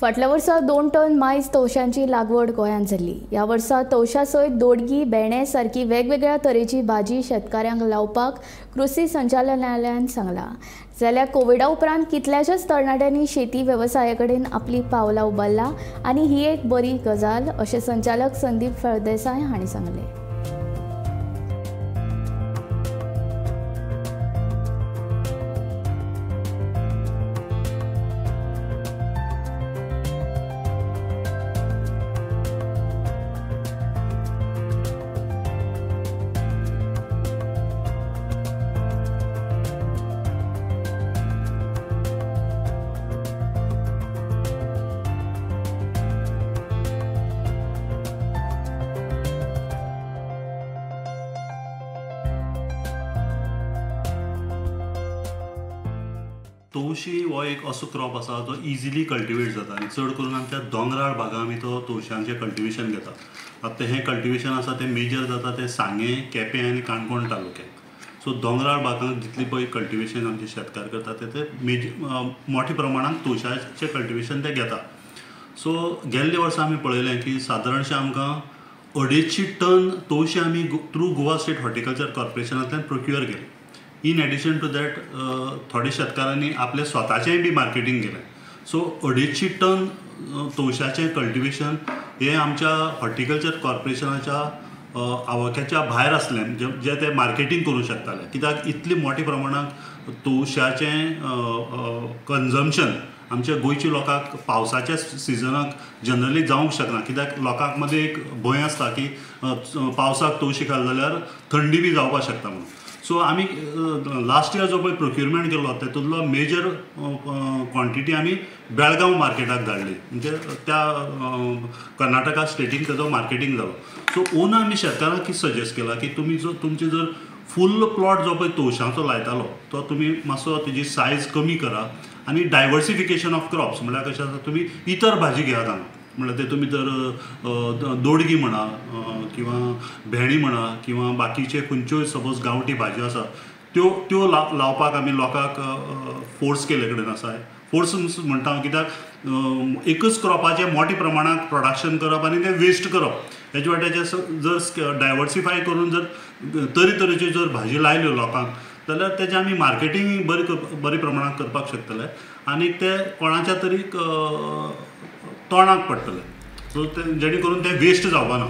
फाटल्या वर्सा 2 टन मायज तवशांची लागवड गोंयांत जाल्ली। ह्या वर्सा तवशा सयत दोडगी, भेंडे सारकी वेगवेगळ्या तरेची भाजी शेतकाऱ्यांक लावपाक कृषी संचालनालयान सांगला। जाल्यार कोविडा उपरांत कितल्याशाच तरणाट्यांनी शेती वेवसाया कडेन आपली पावलां उबारला आनी ही एक बरी गजाल अशें संचालक संदीप फळदेसाय हांणी सांगलें। तवशी हो एक असो क्रॉप आसा जो इजिली कल्टिवेट जाता आनी चड करून आमच्या दोंगराळ भागांत आमी तो तवशांचें कल्टिवेशन घेता। आतां हें कल्टिवेशन आसा तें मेजर जाता तें सांगे, केपें आनी काणकोण तालुक्यांत। सो दोंगराळ भागांत जितली पळय कल्टिवेशन आमचे शेतकार करतात ते मोठ्या प्रमाणांत तवशाचें कल्टिवेशन ते घेता। सो गेल्ले वर्सा आमी पळयलें की सादारणशें आमकां 250 टन तवशें आमी थ्रू गोवा स्टेट हॉर्टिकल्चर कॉर्पोरेशनांतल्यान प्रोक्युअर केले। इन एडिशन टू दॅट थोड्या शेतकारांनी आपले स्वताचेंय बी मार्केटिंग केलें। सो 250 टन तवशाचें कल्टिवेशन हें आमच्या हॉर्टिकल्चर कॉर्पोरेशनाच्या आवक्याच्या भायर आसलें जे ते मार्केटिंग करूं शकताले, कित्याक इतली मोठ्या प्रमाणांत तवशाचें कन्जम्पशन आमच्या गोंयच्या लोकांक पावसाच्या सिजनाक जनरली जावंक शकना, कित्याक लोकांक मदीं एक भंय आसता की पावसाक तवशी खाल जाल्यार थंडी बी जावपाक शकता म्हणून। सो आमी लास्ट इयर जो पळय प्रोक्युरमेंट केलो तेतूंतलो मेजर क्वॉन्टिटी आमी बेळगांव मार्केटाक धाडली, म्हणजे त्या कर्नाटका स्टेटीन तेजो मार्केटिंग जालो। सो ओन आमी शेतकारांक कितें सजेस्ट केलां की तुमची जर फूल प्लॉट जो पळय तवशांचो लायतालो तो तुमी मातसो तेजी सायज कमी करा आनी डायवर्सिफिकेशन ऑफ क्रॉप्स म्हळ्यार कशें आसा तुमी इतर भाजी घेयात हांगा, म्हळ्यार ते तुमी जर दोडगी म्हणा किंवा भेंडी म्हणा किंवा बाकीचे खंयच्योय सपोज गांवठी भाजयो आसा त्यो लावपाक आमी लोकांक फोर्स केले कडेन आसा। फोर्स म्हणटा हांव कित्याक एकच क्रॉपाचें मोठ्या प्रमाणांत प्रोडक्शन करप आनी तें वेस्ट करप हेजे वाट्याचें जर डायवर्सिफाय करून जर तरेतरेच्यो जर भाजी लायल्यो लोकांक जाल्यार तेजें आमी मार्केटिंग बरे प्रमाणांत करपाक शकतले आनी ते कोणाच्या तरी तोंडाक पडटले, सो जेणे करून तें वेस्ट जावपा ना।